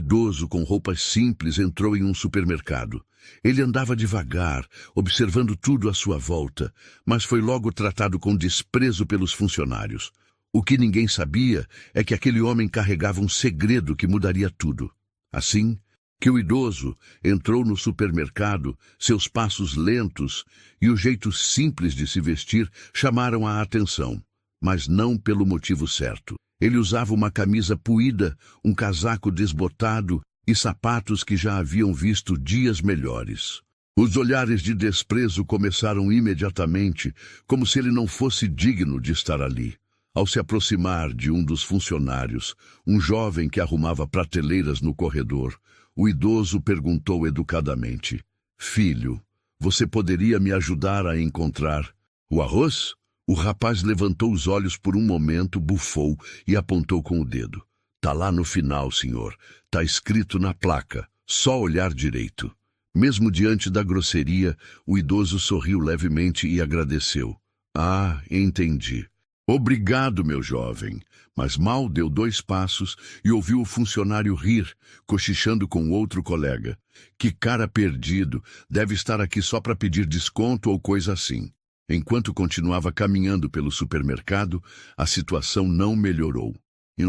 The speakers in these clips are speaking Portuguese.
idoso com roupas simples entrou em um supermercado. Ele andava devagar, observando tudo à sua volta, mas foi logo tratado com desprezo pelos funcionários. O que ninguém sabia é que aquele homem carregava um segredo que mudaria tudo. Assim que o idoso entrou no supermercado, seus passos lentos e o jeito simples de se vestir chamaram a atenção, mas não pelo motivo certo. Ele usava uma camisa puída, um casaco desbotado e sapatos que já haviam visto dias melhores. Os olhares de desprezo começaram imediatamente, como se ele não fosse digno de estar ali. Ao se aproximar de um dos funcionários, um jovem que arrumava prateleiras no corredor, o idoso perguntou educadamente: "Filho, você poderia me ajudar a encontrar o arroz?" O rapaz levantou os olhos por um momento, bufou e apontou com o dedo. "Tá lá no final, senhor. Tá escrito na placa. Só olhar direito." Mesmo diante da grosseria, o idoso sorriu levemente e agradeceu. "Ah, entendi. Obrigado, meu jovem." Mas mal deu 2 passos e ouviu o funcionário rir, cochichando com outro colega. "Que cara perdido. Deve estar aqui só para pedir desconto ou coisa assim." Enquanto continuava caminhando pelo supermercado, a situação não melhorou. Em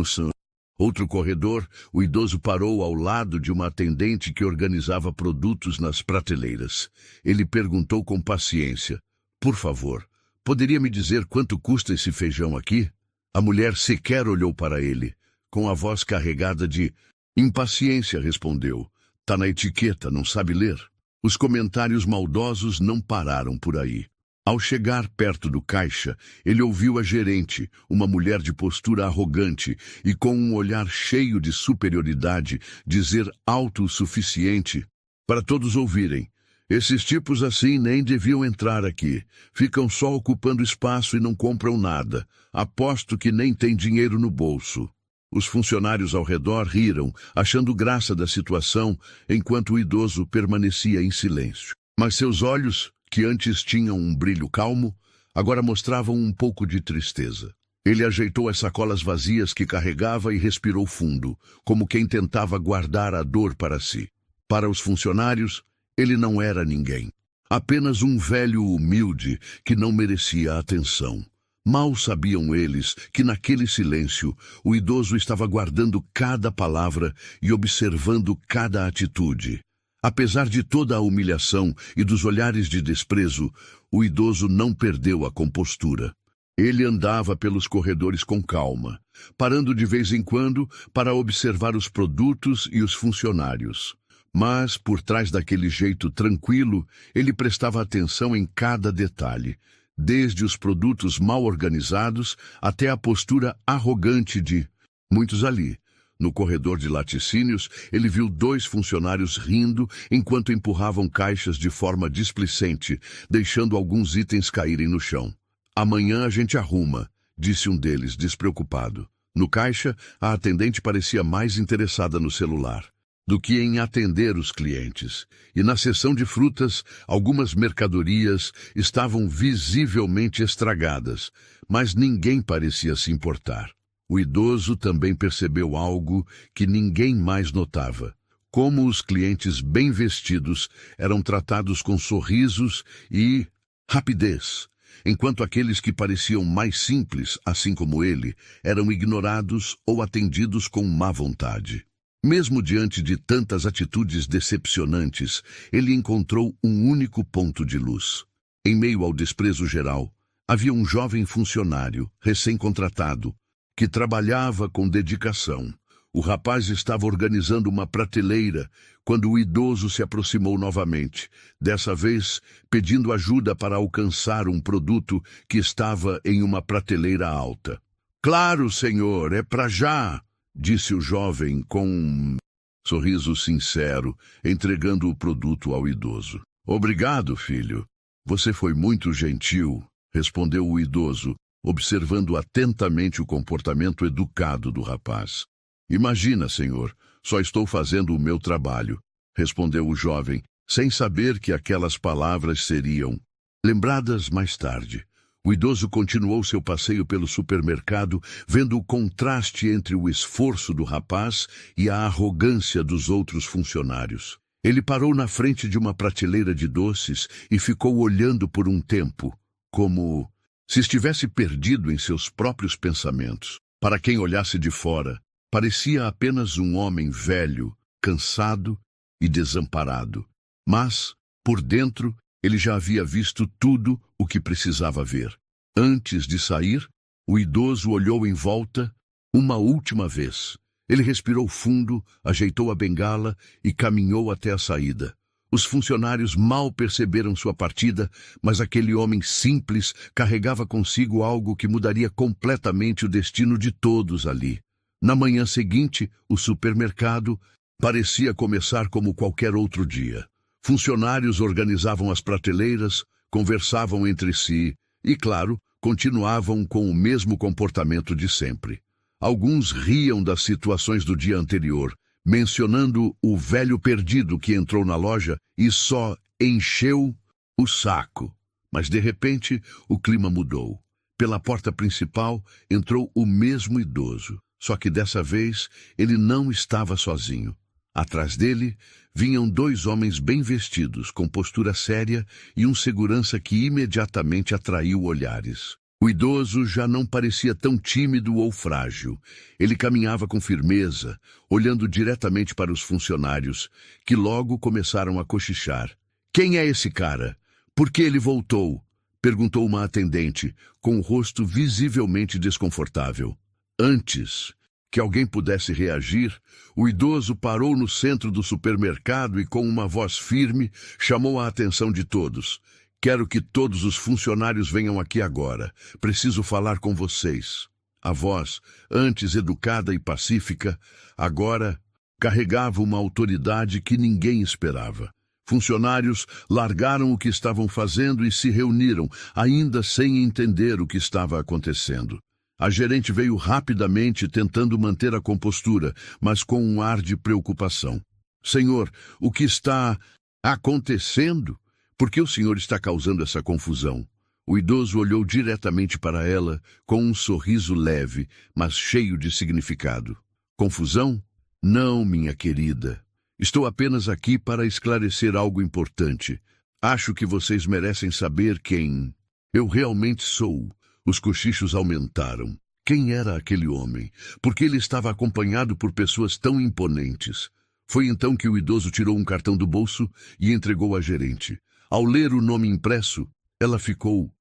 outro corredor, o idoso parou ao lado de uma atendente que organizava produtos nas prateleiras. Ele perguntou com paciência: "Por favor, poderia me dizer quanto custa esse feijão aqui?" A mulher sequer olhou para ele. Com a voz carregada de impaciência, respondeu: "Tá na etiqueta, não sabe ler?" Os comentários maldosos não pararam por aí. Ao chegar perto do caixa, ele ouviu a gerente, uma mulher de postura arrogante e com um olhar cheio de superioridade, dizer alto o suficiente para todos ouvirem: "Esses tipos assim nem deviam entrar aqui. Ficam só ocupando espaço e não compram nada. Aposto que nem tem dinheiro no bolso." Os funcionários ao redor riram, achando graça da situação, enquanto o idoso permanecia em silêncio. Mas seus olhos, que antes tinham um brilho calmo, agora mostravam um pouco de tristeza. Ele ajeitou as sacolas vazias que carregava e respirou fundo, como quem tentava guardar a dor para si. Para os funcionários, ele não era ninguém. Apenas um velho humilde que não merecia atenção. Mal sabiam eles que naquele silêncio o idoso estava guardando cada palavra e observando cada atitude. Apesar de toda a humilhação e dos olhares de desprezo, o idoso não perdeu a compostura. Ele andava pelos corredores com calma, parando de vez em quando para observar os produtos e os funcionários. Mas, por trás daquele jeito tranquilo, ele prestava atenção em cada detalhe, desde os produtos mal organizados até a postura arrogante de muitos ali. No corredor de laticínios, ele viu 2 funcionários rindo enquanto empurravam caixas de forma displicente, deixando alguns itens caírem no chão. "Amanhã a gente arruma", disse um deles, despreocupado. No caixa, a atendente parecia mais interessada no celular do que em atender os clientes. E na seção de frutas, algumas mercadorias estavam visivelmente estragadas, mas ninguém parecia se importar. O idoso também percebeu algo que ninguém mais notava: como os clientes bem vestidos eram tratados com sorrisos e rapidez, enquanto aqueles que pareciam mais simples, assim como ele, eram ignorados ou atendidos com má vontade. Mesmo diante de tantas atitudes decepcionantes, ele encontrou um único ponto de luz. Em meio ao desprezo geral, havia um jovem funcionário, recém-contratado, que trabalhava com dedicação. O rapaz estava organizando uma prateleira quando o idoso se aproximou novamente, dessa vez pedindo ajuda para alcançar um produto que estava em uma prateleira alta. "Claro, senhor, é para já", disse o jovem com um sorriso sincero, entregando o produto ao idoso. "Obrigado, filho. Você foi muito gentil", respondeu o idoso, observando atentamente o comportamento educado do rapaz. "Imagina, senhor, só estou fazendo o meu trabalho", respondeu o jovem, sem saber que aquelas palavras seriam lembradas mais tarde. O idoso continuou seu passeio pelo supermercado, vendo o contraste entre o esforço do rapaz e a arrogância dos outros funcionários. Ele parou na frente de uma prateleira de doces e ficou olhando por um tempo, como se estivesse perdido em seus próprios pensamentos. Para quem olhasse de fora, parecia apenas um homem velho, cansado e desamparado. Mas, por dentro, ele já havia visto tudo o que precisava ver. Antes de sair, o idoso olhou em volta uma última vez. Ele respirou fundo, ajeitou a bengala e caminhou até a saída. Os funcionários mal perceberam sua partida, mas aquele homem simples carregava consigo algo que mudaria completamente o destino de todos ali. Na manhã seguinte, o supermercado parecia começar como qualquer outro dia. Funcionários organizavam as prateleiras, conversavam entre si e, claro, continuavam com o mesmo comportamento de sempre. Alguns riam das situações do dia anterior, mencionando o velho perdido que entrou na loja e só encheu o saco. Mas, de repente, o clima mudou. Pela porta principal entrou o mesmo idoso, só que dessa vez ele não estava sozinho. Atrás dele vinham dois homens bem vestidos, com postura séria e um segurança que imediatamente atraiu olhares. O idoso já não parecia tão tímido ou frágil. Ele caminhava com firmeza, olhando diretamente para os funcionários, que logo começaram a cochichar. "Quem é esse cara? Por que ele voltou?" perguntou uma atendente, com o rosto visivelmente desconfortável. Antes que alguém pudesse reagir, o idoso parou no centro do supermercado e, com uma voz firme, chamou a atenção de todos. "Quero que todos os funcionários venham aqui agora. Preciso falar com vocês." A voz, antes educada e pacífica, agora carregava uma autoridade que ninguém esperava. Funcionários largaram o que estavam fazendo e se reuniram, ainda sem entender o que estava acontecendo. A gerente veio rapidamente tentando manter a compostura, mas com um ar de preocupação. "Senhor, o que está acontecendo? Por que o senhor está causando essa confusão?" O idoso olhou diretamente para ela, com um sorriso leve, mas cheio de significado. "Confusão? Não, minha querida. Estou apenas aqui para esclarecer algo importante. Acho que vocês merecem saber quem eu realmente sou." Os cochichos aumentaram. Quem era aquele homem? Por que ele estava acompanhado por pessoas tão imponentes? Foi então que o idoso tirou um cartão do bolso e entregou à gerente. Ao ler o nome impresso, ela ficou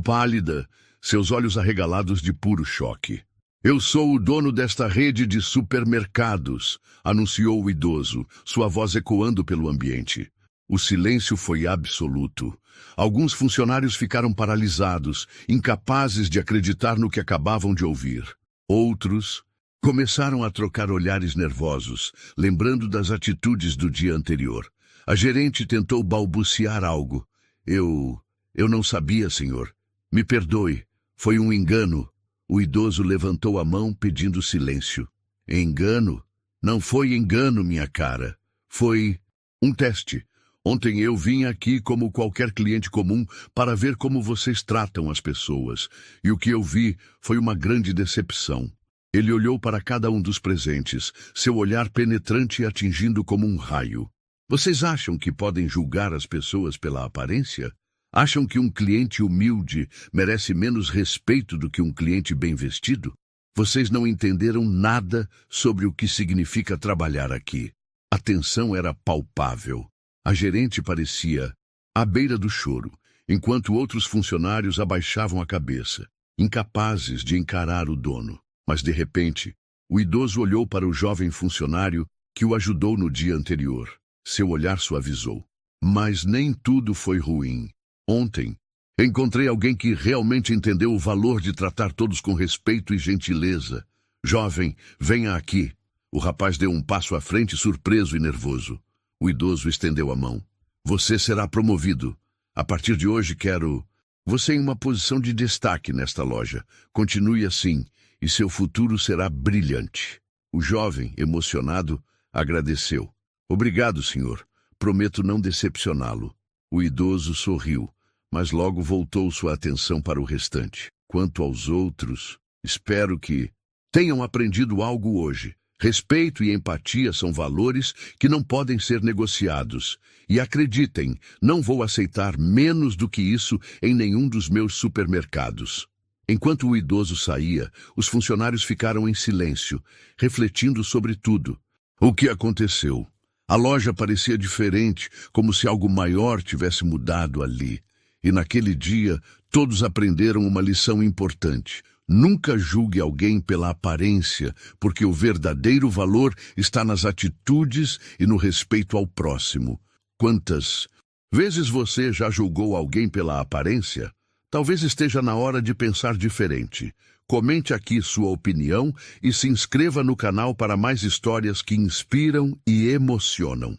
pálida, seus olhos arregalados de puro choque. "Eu sou o dono desta rede de supermercados", anunciou o idoso, sua voz ecoando pelo ambiente. O silêncio foi absoluto. Alguns funcionários ficaram paralisados, incapazes de acreditar no que acabavam de ouvir. Outros começaram a trocar olhares nervosos, lembrando das atitudes do dia anterior. A gerente tentou balbuciar algo. Eu não sabia, senhor. Me perdoe. Foi um engano." O idoso levantou a mão pedindo silêncio. "Engano? Não foi engano, minha cara. Foi um teste. Ontem eu vim aqui como qualquer cliente comum para ver como vocês tratam as pessoas. E o que eu vi foi uma grande decepção." Ele olhou para cada um dos presentes, seu olhar penetrante atingindo como um raio. "Vocês acham que podem julgar as pessoas pela aparência? Acham que um cliente humilde merece menos respeito do que um cliente bem vestido? Vocês não entenderam nada sobre o que significa trabalhar aqui." A tensão era palpável. A gerente parecia à beira do choro, enquanto outros funcionários abaixavam a cabeça, incapazes de encarar o dono. Mas, de repente, o idoso olhou para o jovem funcionário que o ajudou no dia anterior. Seu olhar suavizou. Mas nem tudo foi ruim. "Ontem, encontrei alguém que realmente entendeu o valor de tratar todos com respeito e gentileza. Jovem, venha aqui." O rapaz deu um passo à frente, surpreso e nervoso. O idoso estendeu a mão. "Você será promovido. A partir de hoje quero você em uma posição de destaque nesta loja. Continue assim, e seu futuro será brilhante." O jovem, emocionado, agradeceu. "Obrigado, senhor. Prometo não decepcioná-lo." O idoso sorriu, mas logo voltou sua atenção para o restante. Quanto aos outros, espero que tenham aprendido algo hoje. Respeito e empatia são valores que não podem ser negociados. E acreditem, não vou aceitar menos do que isso em nenhum dos meus supermercados. Enquanto o idoso saía, os funcionários ficaram em silêncio, refletindo sobre tudo. O que aconteceu? A loja parecia diferente, como se algo maior tivesse mudado ali. E naquele dia, todos aprenderam uma lição importante. Nunca julgue alguém pela aparência, porque o verdadeiro valor está nas atitudes e no respeito ao próximo. Quantas vezes você já julgou alguém pela aparência? Talvez esteja na hora de pensar diferente. Comente aqui sua opinião e se inscreva no canal para mais histórias que inspiram e emocionam.